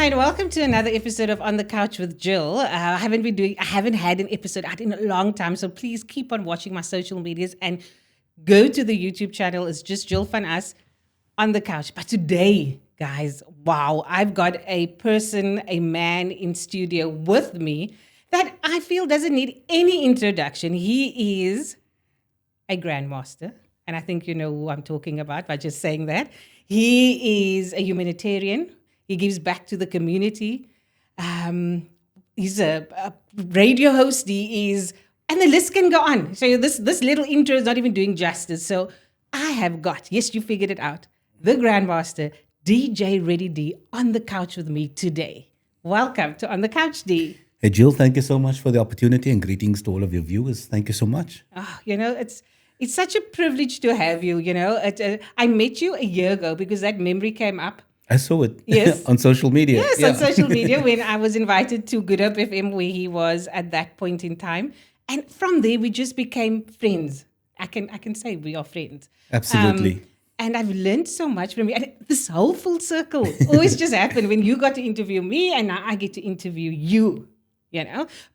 and welcome to another episode of On the Couch with Jill. I haven't had an episode out in a long time, so please keep on watching my social medias and go to the YouTube channel. It's just Jill Van Us on the couch. But today, guys, wow, I've got a man in studio with me that I feel doesn't need any introduction. He is a grandmaster, and I think you know who I'm talking about by just saying that. He is a humanitarian. He gives back to the community. He's a radio host. He is, and the list can go on. So this little intro is not even doing justice. So I have got, yes, you figured it out, the Grandmaster DJ Ready D on the couch with me today. Welcome to On the Couch, D. Hey, Jill, thank you so much for the opportunity and greetings to all of your viewers. Thank you so much. Oh, it's such a privilege to have you. I met you a year ago because that memory came up. I saw it Yes. on social media. Yes, Yeah. on social media when I was invited to Good Up FM where he was at that point in time. And from there we just became friends. I can say we are friends. Absolutely. And I've learned so much from you. And this whole full circle always just happened when you got to interview me and now I get to interview you,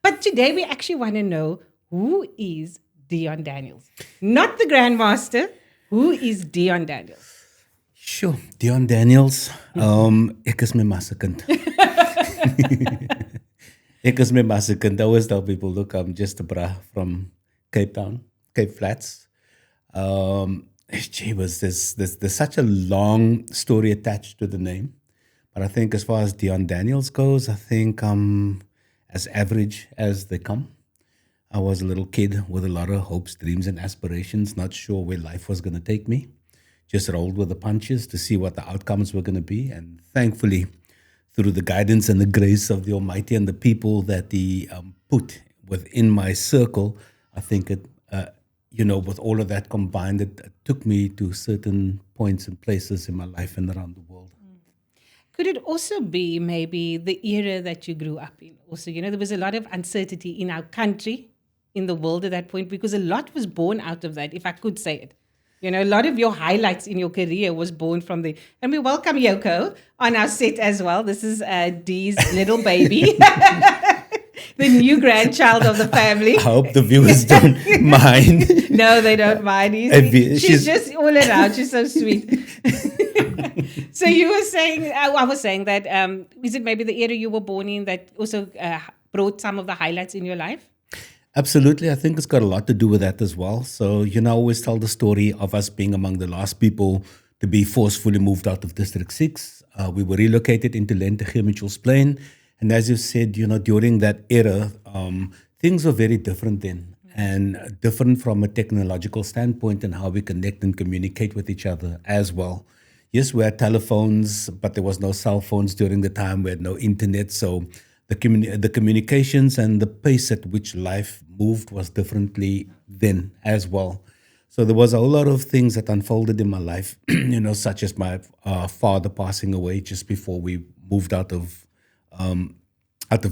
But today we actually want to know, who is Deon Daniels? Not the Grandmaster. Who is Deon Daniels? Sure. Deon Daniels. Ek is my massikind. Ek is my massikind. I always tell people, look, I'm just a bra from Cape Town, Cape Flats. There's such a long story attached to the name. But I think as far as Deon Daniels goes, I think I'm as average as they come. I was a little kid with a lot of hopes, dreams, and aspirations, not sure where life was going to take me. Just rolled with the punches to see what the outcomes were going to be. And thankfully, through the guidance and the grace of the Almighty and the people that He put within my circle, I think with all of that combined, it took me to certain points and places in my life and around the world. Could it also be maybe the era that you grew up in? Also, there was a lot of uncertainty in our country, in the world at that point, because a lot was born out of that, if I could say it. A lot of your highlights in your career was born from the... And we welcome Yoko on our set as well. This is Dee's little baby, the new grandchild of the family. I hope the viewers don't mind. No, they don't mind. She's just all around. She's so sweet. So you were saying, I was saying that, is it maybe the era you were born in that also brought some of the highlights in your life? Absolutely. I think it's got a lot to do with that as well. So, I always tell the story of us being among the last people to be forcefully moved out of District 6. We were relocated into Lentegeur, Mitchell's Plain. And as you said, during that era, things were very different then and different from a technological standpoint and how we connect and communicate with each other as well. Yes, we had telephones, but there was no cell phones during the time. We had no internet. So the communications and the pace at which life moved was differently then as well. So there was a whole lot of things that unfolded in my life, such as my father passing away just before we moved out of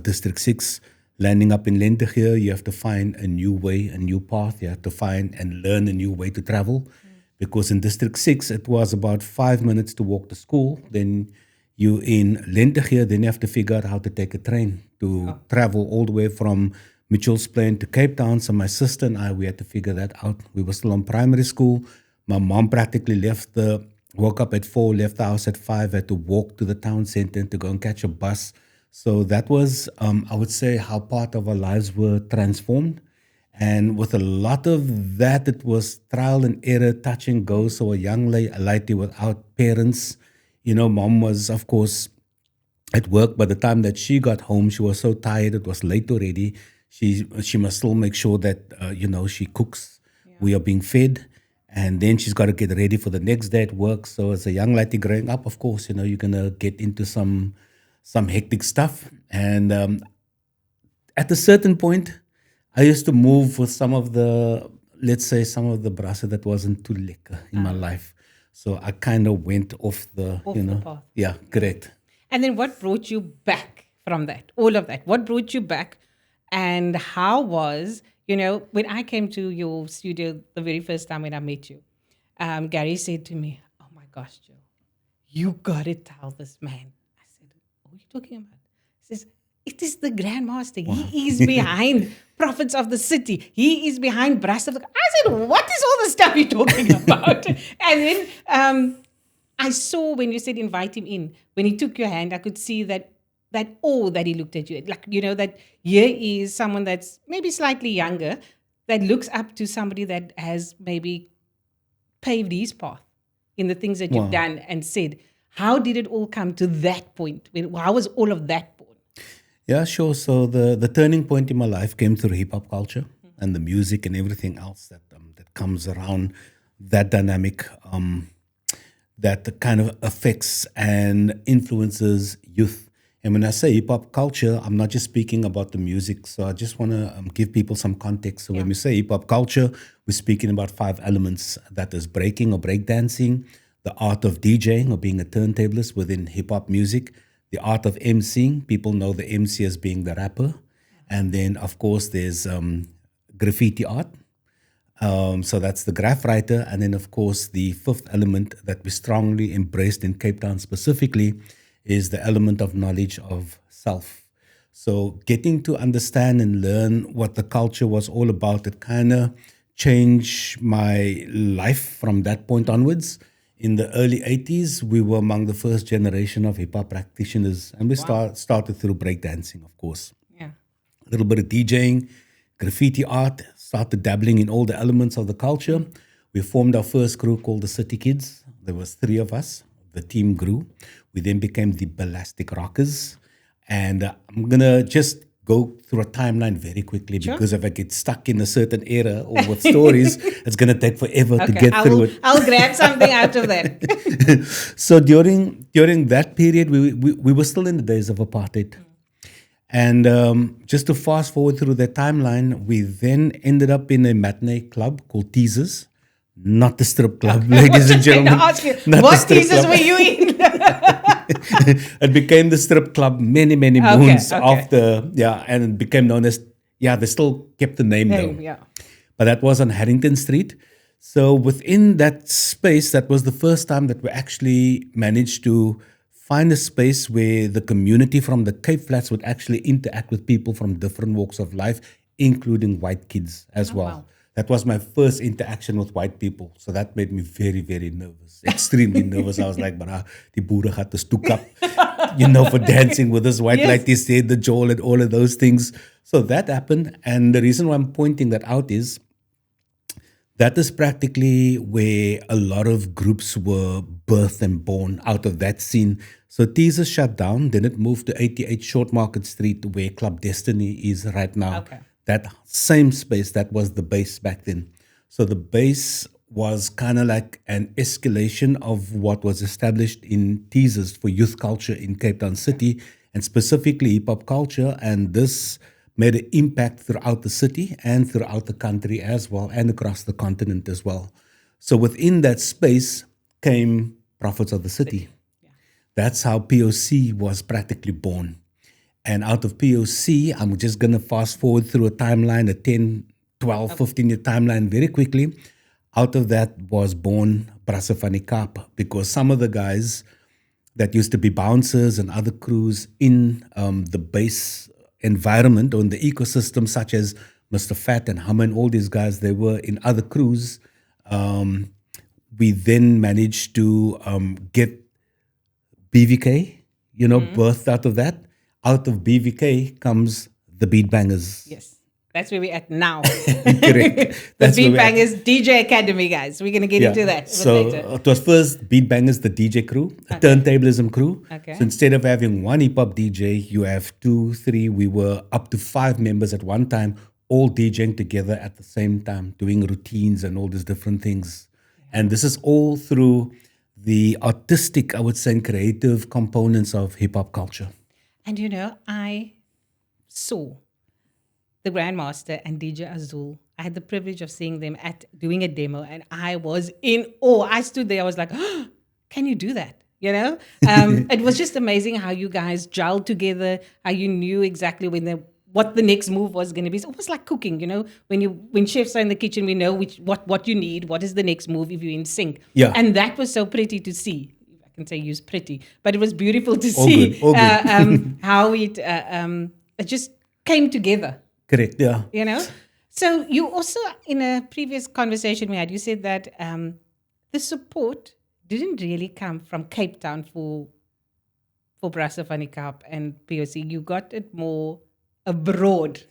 District 6, landing up in Lentegeur. You have to find a new way, a new path. You have to find and learn a new way to travel. Because in District 6, it was about 5 minutes to walk to school. Then you in Lentegeur, then you have to figure out how to take a train to travel all the way from Mitchell's Plain to Cape Town. So my sister and I, we had to figure that out. We were still in primary school. My mom practically woke up at 4, left the house at 5, had to walk to the town center to go and catch a bus. So that was, I would say, how part of our lives were transformed. And with a lot of that, it was trial and error, touch and go. So a young lady without parents, mom was, of course, at work. By the time that she got home, she was so tired. It was late already. She must still make sure that, she cooks. Yeah. We are being fed. And then she's got to get ready for the next day at work. So as a young lady growing up, of course, you're going to get into some hectic stuff. And at a certain point, I used to move with some of the brasa that wasn't too lekker in my life. So I kind of went off the path. Yeah, correct. And then what brought you back from that, all of that? What brought you back? And how was, when I came to your studio the very first time when I met you, Gary said to me, "Oh my gosh, Joe, you got to tell this man." I said, "Oh are you talking about? He says, it is the Grandmaster. He is behind Prophets of the City. He is behind Brass of the... I said, what is all the stuff you're talking about? And then I saw when you said invite him in, when he took your hand, I could see that awe that he looked at you. Like, that here is someone that's maybe slightly younger that looks up to somebody that has maybe paved his path in the things that you've done and said. How did it all come to that point? How was all of that born? Yeah, sure. So the turning point in my life came through hip hop culture and the music and everything else that comes around that dynamic that kind of affects and influences youth. And when I say hip hop culture, I'm not just speaking about the music. So I just want to give people some context. So when we say hip hop culture, we're speaking about 5 elements. That is breaking or breakdancing, the art of DJing or being a turntablist within hip hop music, the art of emceeing. People know the MC as being the rapper. And then, of course, there's graffiti art. So that's the graph writer. And then, of course, the 5th element that we strongly embraced in Cape Town specifically is the element of knowledge of self. So getting to understand and learn what the culture was all about, it kind of changed my life from that point onwards. In the early 80s, we were among the first generation of hip-hop practitioners, and we started through breakdancing, of course. Yeah. A little bit of DJing, graffiti art, started dabbling in all the elements of the culture. We formed our first crew called the City Kids. There was 3 of us. The team grew. We then became the Ballastic Rockers. And I'm going to just go through a timeline very quickly because if I get stuck in a certain era or with stories, it's going to take forever to get through it. I'll grab something out of that. So during that period, we were still in the days of apartheid. And just to fast forward through that timeline, we then ended up in a matinee club called Teasers. Not the strip club, ladies and gentlemen. What Teasers were you in? It became the strip club many moons after, and it became known as, they still kept the name though. Yeah. But that was on Harrington Street. So within that space, that was the first time that we actually managed to find a space where the community from the Cape Flats would actually interact with people from different walks of life, including white kids as well. Wow. That was my first interaction with white people. So that made me very, very nervous, extremely nervous. I was like, but die boere gaat te stoek up, for dancing with this white like this, the Joel and all of those things. So that happened. And the reason why I'm pointing that out is that is practically where a lot of groups were birthed and born out of that scene. So Teaser shut down. Then it moved to 88 Short Market Street, where Club Destiny is right now. Okay. That same space, that was the base back then. So the base was kind of like an escalation of what was established in Teasers for youth culture in Cape Town City, and specifically hip-hop culture. And this made an impact throughout the city and throughout the country as well, and across the continent as well. So within that space came Prophets of the City. Yeah. That's how POC was practically born. And out of POC, I'm just going to fast forward through a timeline, a 10, 12, 15-year timeline very quickly. Out of that was born Brasse van die Kaap, because some of the guys that used to be bouncers and other crews in the base environment or in the ecosystem, such as Mr. Fat and Hummer and all these guys, they were in other crews. We then managed to get BVK, birthed out of that. Out of BVK comes the Beat Bangers. Yes, that's where we're at now. Correct. The Beat Bangers DJ Academy, guys. We're going to get into that later. It was first Beat Bangers, the DJ crew, a turntablism crew. Okay. So instead of having one hip-hop DJ, you have 2, 3. We were up to 5 members at one time, all DJing together at the same time, doing routines and all these different things. And this is all through the artistic, I would say, and creative components of hip-hop culture. And I saw the Grandmaster and DJ Azul. I had the privilege of seeing them doing a demo, and I was in awe. I stood there, I was like, oh, can you do that? It was just amazing how you guys gelled together, how you knew exactly what the next move was going to be. It's almost like cooking, when chefs are in the kitchen, we know what you need, what is the next move if you're in sync. Yeah. And that was so pretty to see. can say use pretty, but it was beautiful to All see good, all good. how it just came together. Correct, yeah. You know. So you also, in a previous conversation we had, you said that the support didn't really come from Cape Town for Brasa van die Kaap and POC. You got it more abroad.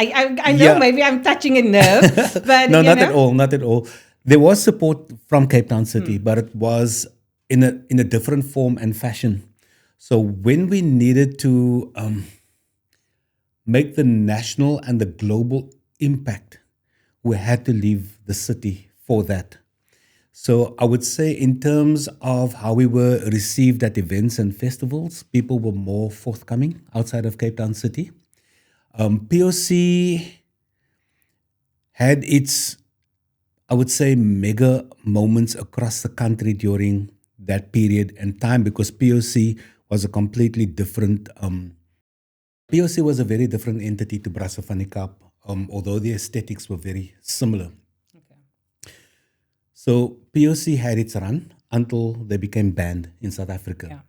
I know Yeah. maybe I'm touching a nerve, but No, you not know. at all, not at all. There was support from Cape Town City, but it was in a different form and fashion. So when we needed to make the national and the global impact, we had to leave the city for that. So I would say, in terms of how we were received at events and festivals, people were more forthcoming outside of Cape Town City. POC had its, I would say, mega moments across the country during that period and time, because POC was a completely different. POC was a very different entity to Brasa van die Kaap, although the aesthetics were very similar. Okay. So POC had its run until they became banned in South Africa. Yeah.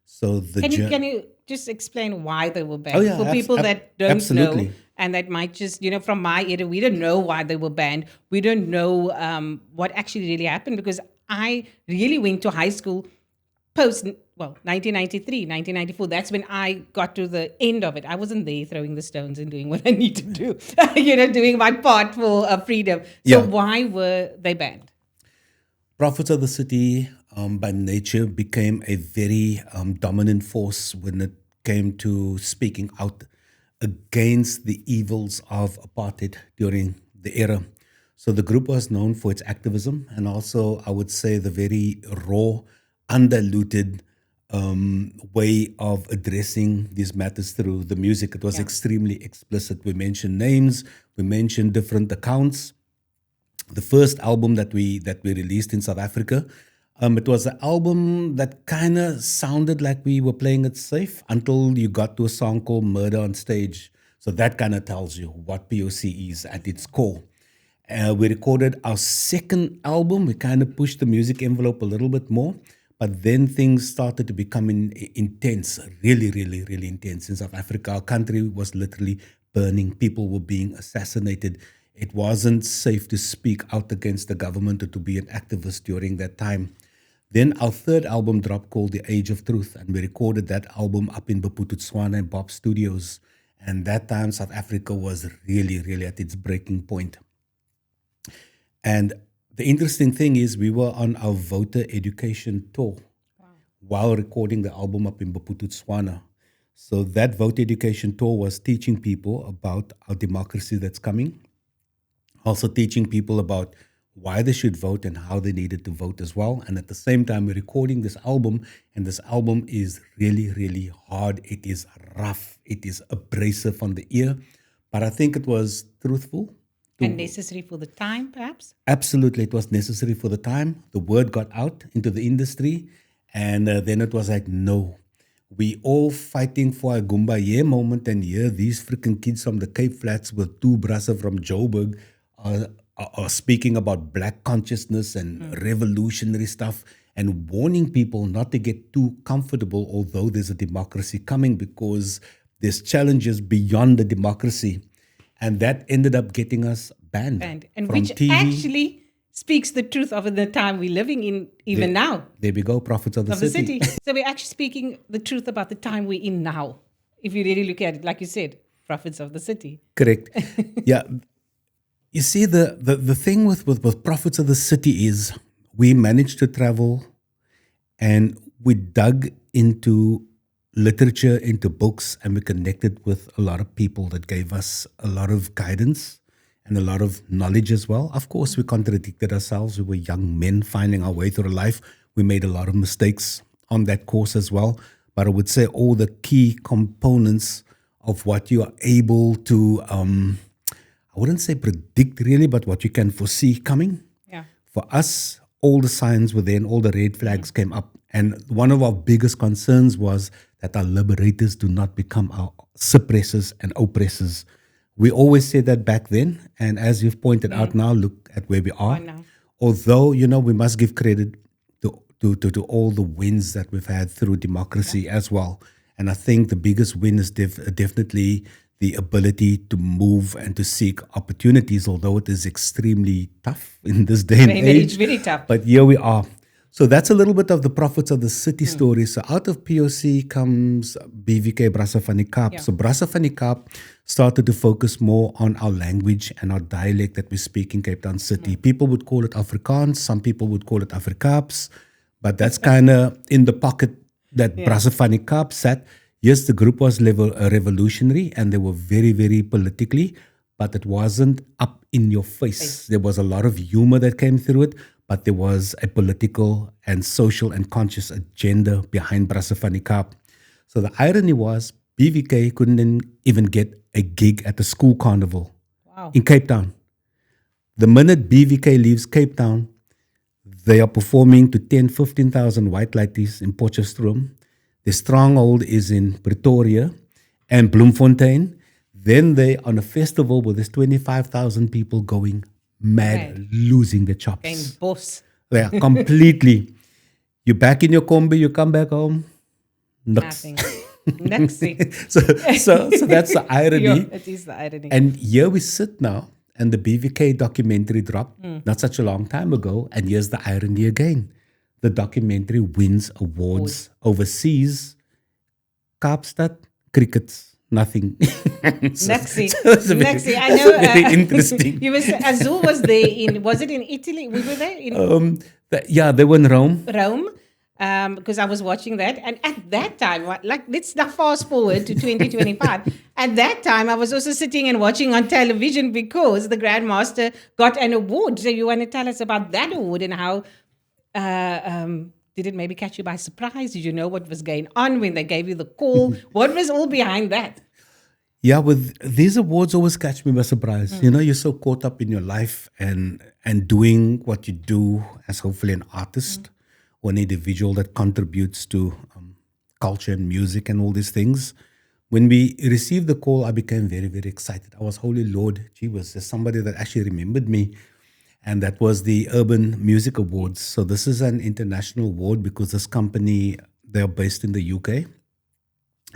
So the Can you just explain why they were banned Oh, yeah, for people that don't absolutely. know and that might just, you know, from my era, we don't know why they were banned. We don't know what actually really happened, because I really went to high school post 1993, 1994. That's when I got to the end of it. I wasn't there throwing the stones and doing what I need to do, you know, doing my part for freedom. So Yeah. why were they banned? Prophets of the City, by nature, became a very dominant force when it came to speaking out against the evils of apartheid during the era. So the group was known for its activism, and also, I would say, the very raw, undiluted way of addressing these matters through the music. It was extremely explicit. We mentioned names, we mentioned different accounts. The first album that we released in South Africa, it was an album that kind of sounded like we were playing it safe until you got to a song called Murder on Stage. So that kind of tells you what POC is at its core. We recorded our second album. We kind of pushed the music envelope a little bit more, but then things started to become intense, really, really, really intense in South Africa. Our country was literally burning. People were being assassinated. It wasn't safe to speak out against the government or to be an activist during that time. Then our third album dropped called The Age of Truth, and we recorded that album up in Bophuthatswana and Bob Studios. And that time, South Africa was really, really at its breaking point. And the interesting thing is, we were on our voter education tour while recording the album up in Bophuthatswana. So that voter education tour was teaching people about our democracy that's coming, also teaching people about why they should vote and how they needed to vote as well. And at the same time, we're recording this album, and this album is really, really hard. It is rough. It is abrasive on the ear. But I think it was truthful. And necessary for the time, perhaps? Absolutely, it was necessary for the time. The word got out into the industry, and then it was like, no. We all fighting for a Gumbaye moment, and here these freaking kids from the Cape Flats with two brassa from Joburg are speaking about black consciousness and revolutionary stuff, and warning people not to get too comfortable, although there's a democracy coming, because there's challenges beyond the democracy. And that ended up getting us banned. And from which TV. actually speaks the truth of the time we're living in even now. There we go, prophets of the city. So we're actually speaking the truth about the time we're in now. If you really look at it, like you said, prophets of the city. Correct. Yeah. You see, the thing with prophets of the city is we managed to travel, and we dug into literature, into books, and we connected with a lot of people that gave us a lot of guidance and a lot of knowledge as well. Of course, we contradicted ourselves. We were young men finding our way through life. We made a lot of mistakes on that course as well. But I would say all the key components of what you are able to, I wouldn't say predict really, but what you can foresee coming. Yeah. For us, all the signs were there and all the red flags came up. And one of our biggest concerns was that our liberators do not become our suppressors and oppressors. We always said that back then. And as you've pointed out now, look at where we are. now. Although, we must give credit to all the wins that we've had through democracy as well. And I think the biggest win is definitely the ability to move and to seek opportunities, although it is extremely tough in this day and age. Very tough. But here we are. So that's a little bit of the Prophets of the City story. So out of POC comes BVK Brasa van die Kaap. Yeah. So Brasa van die Kaap started to focus more on our language and our dialect that we speak in Cape Town City. People would call it Afrikaans, some people would call it Afrikaaps, but that's kind of in the pocket that Brasa van die Kaap sat. Yes, the group was revolutionary and they were very, very politically, but it wasn't up in your face. There was a lot of humor that came through it, but there was a political and social and conscious agenda behind Brasa van die Kaap. So the irony was BVK couldn't even get a gig at the school carnival in Cape Town. The minute BVK leaves Cape Town, they are performing to 10, 15,000 white lighties in Potchefstroom. The stronghold is in Pretoria and Bloemfontein. Then they on a festival where there's 25,000 people going mad, losing their chops. Game boss. Yeah, completely. You're back in your combi, you come back home, Nothing. Nothing. so that's the irony. It is the irony. And here we sit now, and the BVK documentary dropped not such a long time ago, and here's the irony again. The documentary wins awards overseas. Kaapstad, crickets, nothing. Nexi. It's Nexi. I know. very interesting. Azul was there was it in Italy? We were there in They were in Rome. Rome. Because I was watching that. And at that time, let's now fast forward to 2025. At that time, I was also sitting and watching on television because the Grandmaster got an award. So you want to tell us about that award and how did it maybe catch you by surprise? Did you know what was going on when they gave you the call? What was all behind that? Yeah, with these awards always catch me by surprise. You know, you're so caught up in your life and doing what you do as hopefully an artist or an individual that contributes to culture and music and all these things. When we received the call, I became very, very excited. I was, holy Lord, gee whiz, there's somebody that actually remembered me. And that was the Urban Music Awards. So this is an international award because this company, they're based in the UK.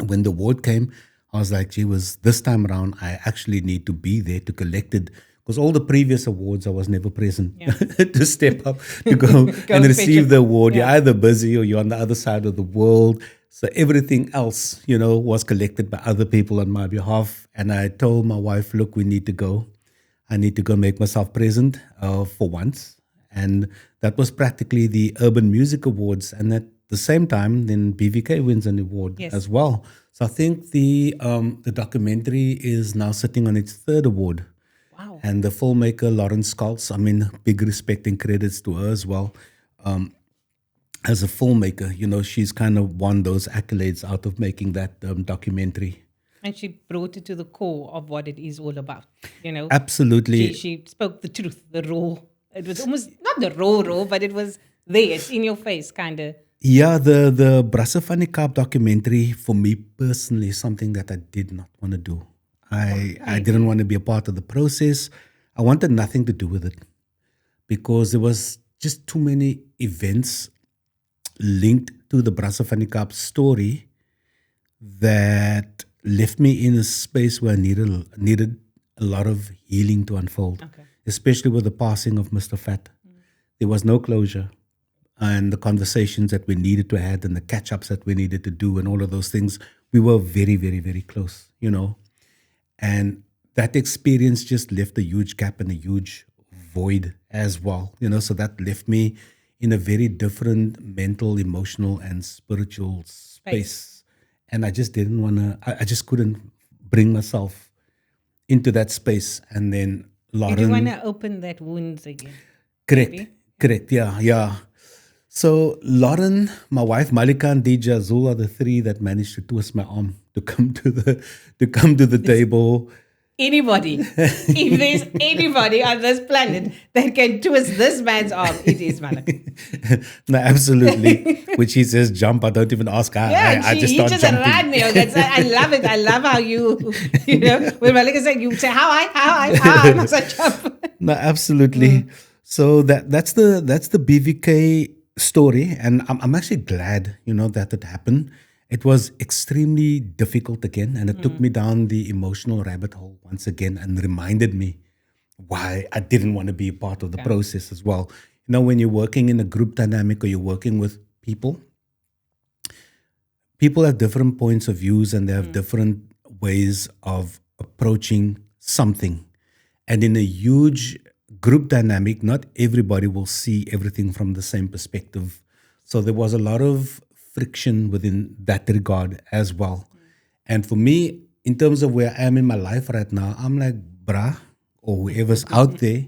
When the award came, I was like, gee whiz, this time around, I actually need to be there to collect it. Because all the previous awards, I was never present to step up, to go and receive the award. You're either busy or you're on the other side of the world. So everything else, you know, was collected by other people on my behalf. And I told my wife, look, we need to go. I need to go make myself present for once. And that was practically the Urban Music Awards. And at the same time, then BVK wins an award as well. So I think the documentary is now sitting on its third award. Wow. And the filmmaker, Lauren Scholz, I mean, big respect and credits to her as well. As a filmmaker, you know, she's kind of won those accolades out of making that documentary. And she brought it to the core of what it is all about, you know. Absolutely. She spoke the truth, the raw. It was almost, not the raw, but it was there. It's in your face, kind of. Yeah, the Brasa van die Kaap documentary, for me personally, is something that I did not want to do. I didn't want to be a part of the process. I wanted nothing to do with it because there was just too many events linked to the Brasa van die Kaap story that left me in a space where I needed a lot of healing to unfold, especially with the passing of Mr. Fat. There was no closure. And the conversations that we needed to have and the catch-ups that we needed to do and all of those things, we were very, very, very close, you know. And that experience just left a huge gap and a huge void as well, you know. So that left me in a very different mental, emotional, and spiritual space. And I just didn't want to, I just couldn't bring myself into that space. And then Lauren... Did you want to open that wounds again? Correct, yeah. So Lauren, my wife, Malika, and DJ Azul are the three that managed to twist my arm to come to the table. Anybody, if there's anybody on this planet that can twist this man's arm, it is Malika. No, absolutely. When she says jump, I don't even ask her. I just start jumping. Ran me. I love it. I love how you know, when Malika said, you say, how I must I jump? No, absolutely. So that's the BVK story, and I'm actually glad, that it happened. It was extremely difficult again, and it took me down the emotional rabbit hole once again and reminded me why I didn't want to be a part of the Okay. process as well. When you're working in a group dynamic or you're working with people have different points of views and they have different ways of approaching something. And in a huge group dynamic, not everybody will see everything from the same perspective. So there was a lot of friction within that regard as well. And for me, in terms of where I am in my life right now, I'm like, brah, or whoever's out there,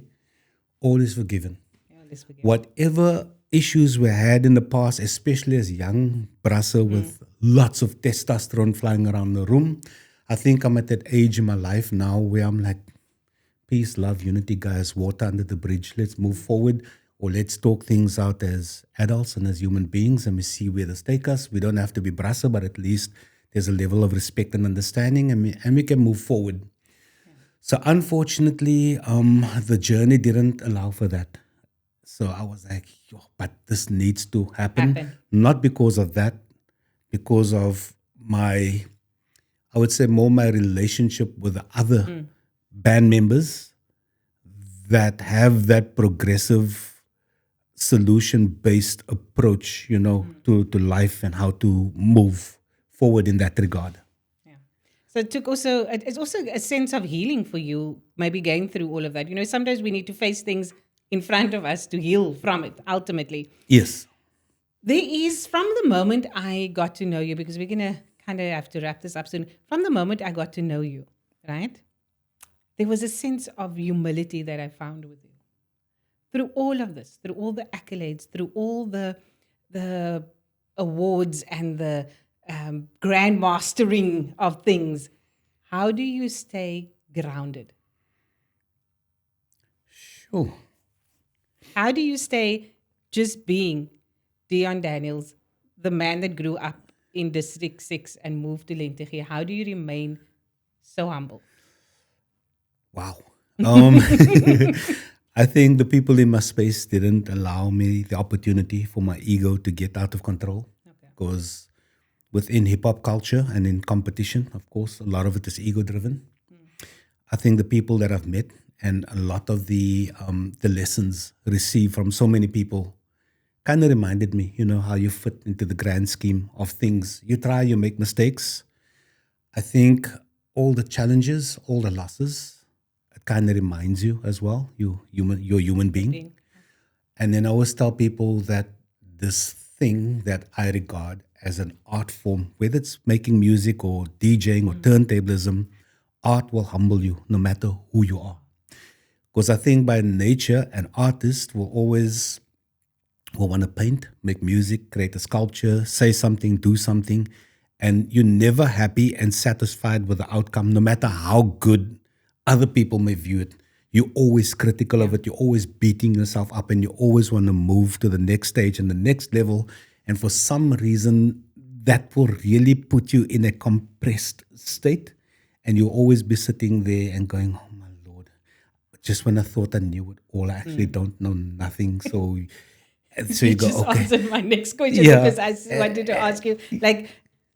all is forgiven. Yeah, let's forget. Whatever issues we had in the past, especially as young brasser with lots of testosterone flying around the room, I think I'm at that age in my life now where I'm like, peace, love, unity, guys, water under the bridge. Let's move forward, or let's talk things out as adults and as human beings, and we see where this take us. We don't have to be brasser, but at least there's a level of respect and understanding, and we can move forward. So unfortunately, the journey didn't allow for that. So I was like, "Yo, but this needs to happen, Happen. not because of that, because of I would say more my relationship with the other band members that have that progressive solution based approach, to life and how to move forward in that regard. Yeah. So it's also a sense of healing for you, maybe going through all of that. Sometimes we need to face things in front of us to heal from it ultimately. Yes. There is, from the moment I got to know you, because we're going to kind of have to wrap this up soon. From the moment I got to know you, right? There was a sense of humility that I found with you. Through all of this, through all the accolades, through all the awards and the grand mastering of things, how do you stay grounded? Sure. How do you stay just being Deon Daniels, the man that grew up in District 6 and moved to Lentegee? How do you remain so humble? Wow. Um, I think the people in my space didn't allow me the opportunity for my ego to get out of control, Okay. because within hip hop culture and in competition, of course, a lot of it is ego driven. I think the people that I've met and a lot of the lessons received from so many people kind of reminded me, how you fit into the grand scheme of things. You try, you make mistakes. I think all the challenges, all the losses, it kind of reminds you as well. You're a human being. Being- And then I always tell people that this thing that I regard as an art form, whether it's making music or DJing or turntablism, art will humble you no matter who you are. Because I think by nature, an artist will want to paint, make music, create a sculpture, say something, do something, and you're never happy and satisfied with the outcome, no matter how good other people may view it. You're always critical of it. You're always beating yourself up, and you always want to move to the next stage and the next level. And for some reason, that will really put you in a compressed state, and you'll always be sitting there and going, "Oh my Lord, just when I thought I knew it all, I actually don't know nothing." So You you go, just okay, answered my next question yeah, because I wanted to ask you, like,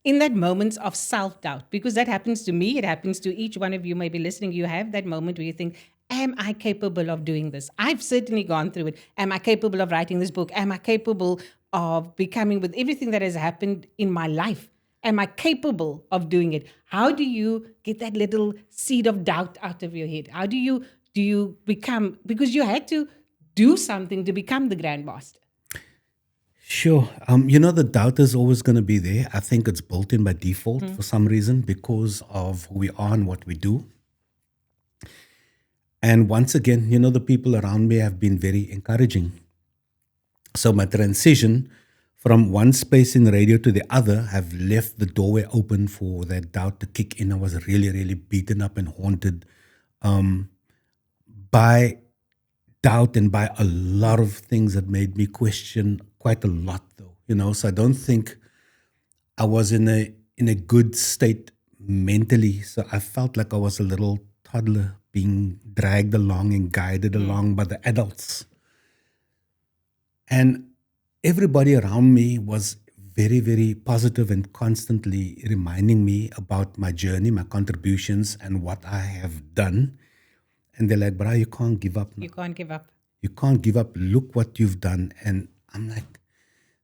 in that moments of self doubt, because that happens to me, it happens to each one of you, maybe listening, you have that moment where you think, am I capable of doing this? I've certainly gone through it. Am I capable of writing this book? Am I capable of becoming, with everything that has happened in my life? Am I capable of doing it? How do you get that little seed of doubt out of your head? How do you become, because you had to do something to become the grandmaster? sure. The doubt is always going to be there. I think it's built in by default for some reason because of who we are and what we do. And once again, the people around me have been very encouraging. So my transition from one space in radio to the other have left the doorway open for that doubt to kick in. I was really, really beaten up and haunted by doubt and by a lot of things that made me question quite a lot, though. So I don't think I was in a good state mentally. So I felt like I was a little toddler being dragged along and guided along by the adults. And everybody around me was very, very positive and constantly reminding me about my journey, my contributions, and what I have done. And they're like, "Bro, you can't give up You now. can't give up. You can't give up. Look what you've done." And I'm like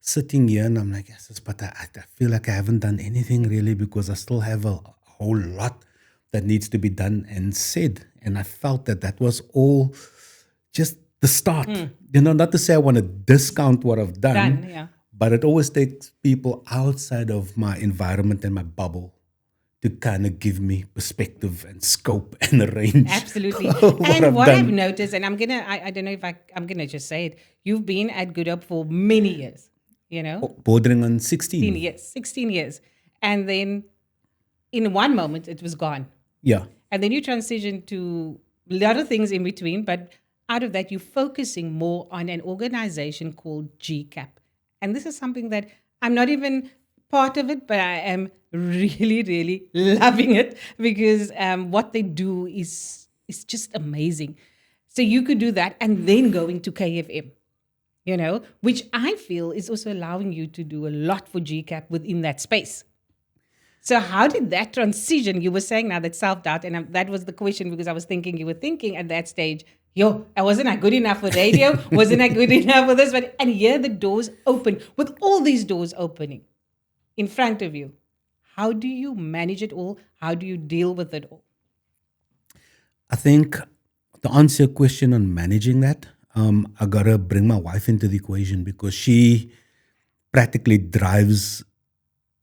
sitting here and I'm like, "Yes, but I feel like I haven't done anything really because I still have a whole lot that needs to be done and said." And I felt that that was all just the start. Not to say I want to discount what I've Done, done, yeah. but it always takes people outside of my environment and my bubble to kind of give me perspective and scope and a range Absolutely. of what And I've what I've done. noticed, and I don't know if I'm gonna just say it, you've been at Good Hope for many years, you know, Bordering on 16 16. years, 16 years. And then in one moment it was gone. Yeah. And then you transition to a lot of things in between, but out of that, you're focusing more on an organization called GCAP. And this is something that I'm not even part of it, but I am really, really loving it because what they do is just amazing. So you could do that and then going to KFM, which I feel is also allowing you to do a lot for GCAP within that space. So how did that transition? You were saying now that self-doubt, and that was the question because I was thinking you were thinking at that stage, I wasn't I good enough for radio? Wasn't I good enough for this? And here the doors open with all these doors opening in front of you. How do you manage it all? How do you deal with it all? I think to answer your question on managing that, I gotta bring my wife into the equation because she practically drives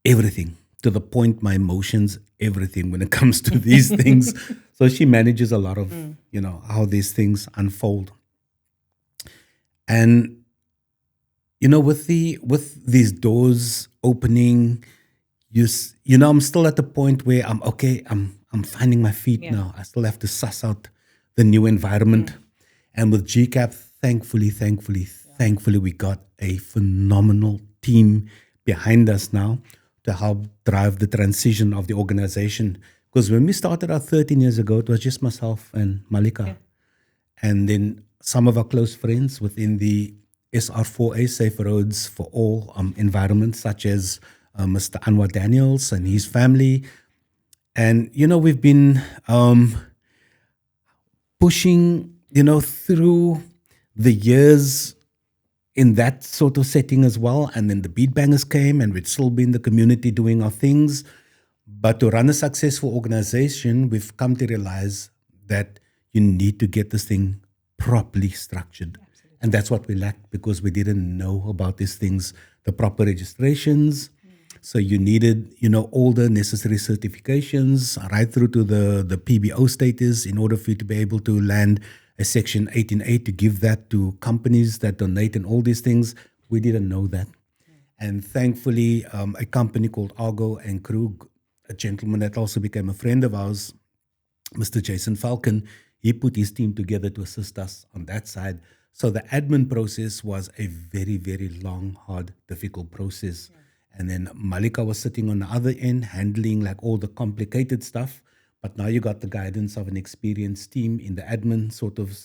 everything to the point my emotions, everything when it comes to these things. So she manages a lot of, how these things unfold. And with these doors opening, I'm still at the point where I'm okay. I'm finding my feet now. I still have to suss out the new environment. And with GCAP, thankfully, we got a phenomenal team behind us now to help drive the transition of the organization. Because when we started out 13 years ago, it was just myself and Malika. Yeah. And then some of our close friends within the SR4A Safe Roads for All environment, such as Mr. Deon Daniels and his family. And, we've been pushing, through the years in that sort of setting as well. And then the Beat Bangers came and we'd still be in the community doing our things. But to run a successful organization, we've come to realize that you need to get this thing properly structured. Absolutely. And that's what we lacked because we didn't know about these things, the proper registrations. So you needed, all the necessary certifications right through to the PBO status in order for you to be able to land a Section 18A to give that to companies that donate and all these things. We didn't know that. And thankfully, a company called Argo and Krug, a gentleman that also became a friend of ours, Mr. Jason Falcon, he put his team together to assist us on that side. So the admin process was a very, very long, hard, difficult process. Yeah. And then Malika was sitting on the other end, handling like all the complicated stuff. But now you got the guidance of an experienced team in the admin sort of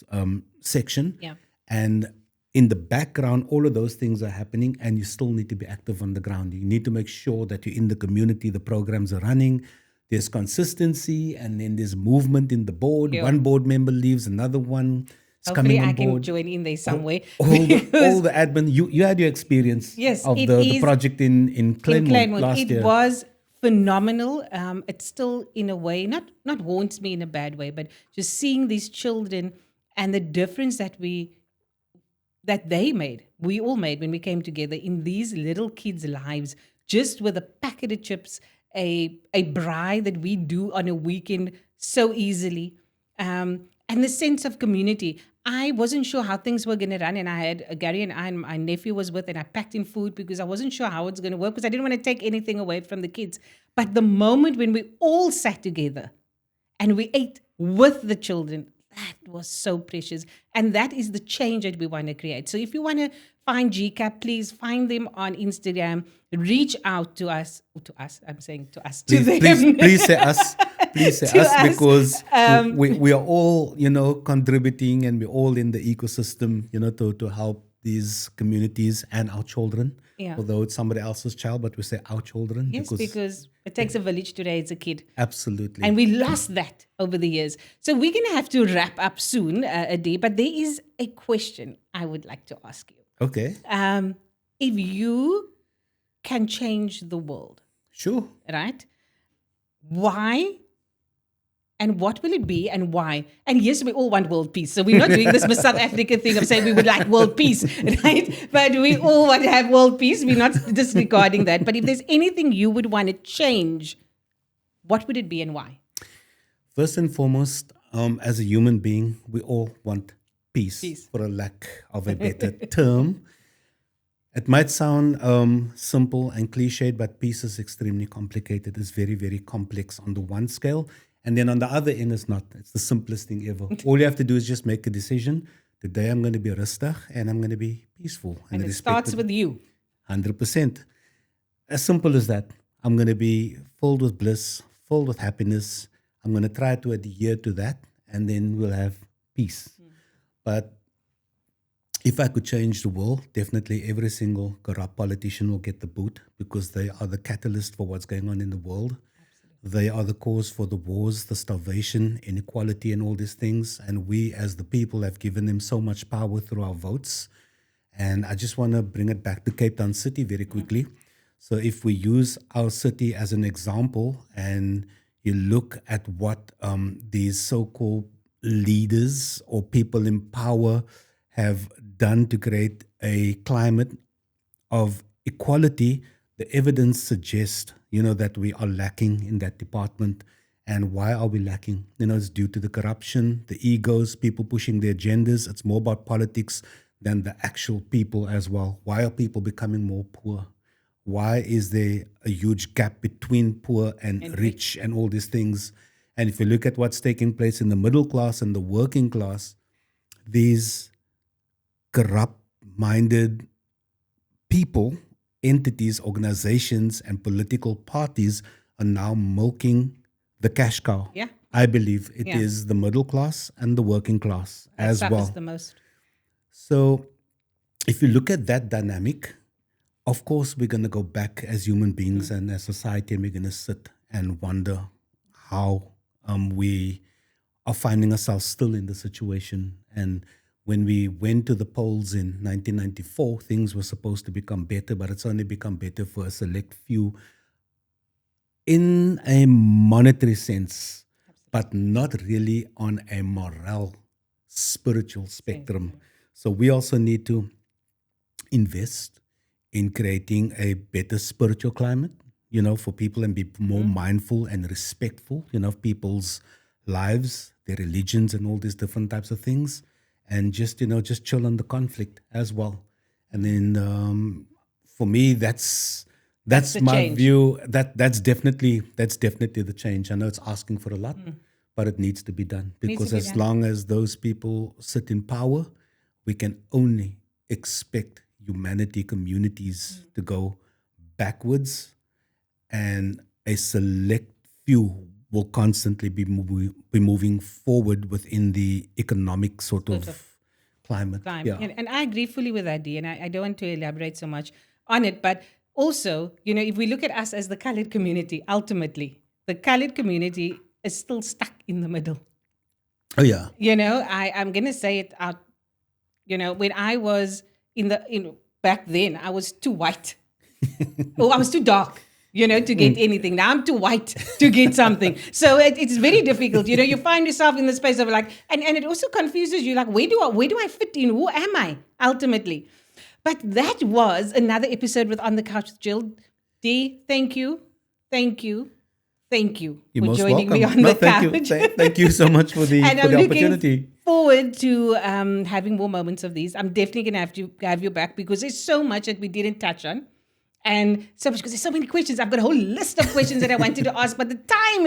section. Yeah. And in the background, all of those things are happening and you still need to be active on the ground. You need to make sure that you're in the community, the programs are running, there's consistency, and then there's movement in the board. Yeah. One board member leaves, another one is Hopefully coming on I board. can join in there somewhere. All the admin. You had your experience of the project in Claremont last year. It was phenomenal. It still, in a way, not haunts me in a bad way, but just seeing these children and the difference that they made, we all made when we came together in these little kids' lives, just with a packet of chips, a braai that we do on a weekend so easily, and the sense of community. I wasn't sure how things were going to run, and I had Gary and my nephew was with, and I packed in food because I wasn't sure how it's going to work because I didn't want to take anything away from the kids. But the moment when we all sat together and we ate with the children, that was so precious. And that is the change that we want to create. So if you want to find GCAP, please find them on Instagram. Reach out to us. I'm saying to us. Please say us. Please say us because we are all, contributing and we're all in the ecosystem, to help these communities and our children. Yeah. Although it's somebody else's child, but we say our children Yes, because it takes a village to raise a kid. absolutely. And we lost that over the years. So we're going to have to wrap up soon, Ade. But there is a question I would like to ask you. Okay, If you can change the world, sure. right? Why and what will it be and why? And yes, we all want world peace. So we're not doing this Miss South Africa thing of saying we would like world peace, right? But we all want to have world peace. We're not disregarding that. But if there's anything you would want to change, what would it be and why? First and foremost, as a human being, we all want peace, Peace. for a lack of a better term. It might sound simple and cliched, but peace is extremely complicated. It's very, very complex on the one scale. And then on the other end, it's not. It's the simplest thing ever. All you have to do is just make a decision. Today I'm going to be rustig and I'm going to be peaceful. And it respect starts with you. 100%. As simple as that. I'm going to be filled with bliss, filled with happiness. I'm going to try to adhere to that, and then we'll have peace. But if I could change the world, definitely every single corrupt politician will get the boot because they are the catalyst for what's going on in the world. They are the cause for the wars, the starvation, inequality, and all these things. And we, as the people, have given them so much power through our votes. And I just want to bring it back to Cape Town City very quickly. So if we use our city as an example and you look at what these so-called leaders or people in power have done to create a climate of equality, the evidence suggests, that we are lacking in that department. And why are we lacking? It's due to the corruption, the egos, people pushing their agendas. It's more about politics than the actual people as well. Why are people becoming more poor? Why is there a huge gap between poor and rich and all these things? And if you look at what's taking place in the middle class and the working class, these corrupt-minded people, entities, organizations, and political parties are now milking the cash cow. Yeah. I believe it is the middle class and the working class as well. Suffers the most. So if you look at that dynamic, of course, we're going to go back as human beings and as society, and we're going to sit and wonder how we are finding ourselves still in the situation. And when we went to the polls in 1994, things were supposed to become better, but it's only become better for a select few in a monetary sense, but not really on a moral, spiritual spectrum. So we also need to invest in creating a better spiritual climate, for people, and be more mindful and respectful, of people's lives, their religions, and all these different types of things. And just chill on the conflict as well. And then for me, that's my change. view. That's definitely the change. I know it's asking for a lot, but it needs to be done, because be as done. long as those people sit in power, we can only expect humanity, communities to go backwards, and a select few will constantly be moving forward within the economic sort of climate. Time. Yeah. And I agree fully with that, Dee, and I don't want to elaborate so much on it, but also, if we look at us as the colored community, ultimately, the colored community is still stuck in the middle. Oh yeah. I'm going to say it out. When I was back then, I was too white. Oh, I was too dark. To get anything. Now I'm too white to get something. So it's very difficult. You find yourself in the space of like, and it also confuses you. Like, where do I fit in? Who am I ultimately? But that was another episode with On the Couch with Jill. Dee, thank you You're for most joining welcome. me on the couch. Thank you so much for the And for I'm the looking opportunity. forward to having more moments of these. I'm definitely going to have to have you back, because there's so much that we didn't touch on. And so much, because there's so many questions. I've got a whole list of questions that I wanted to ask, but the time,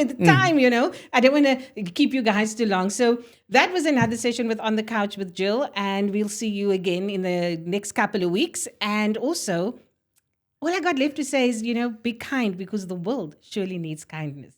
I don't want to keep you guys too long. So that was another session with On the Couch with Jill, and we'll see you again in the next couple of weeks. And also, all I got left to say is, be kind, because the world surely needs kindness.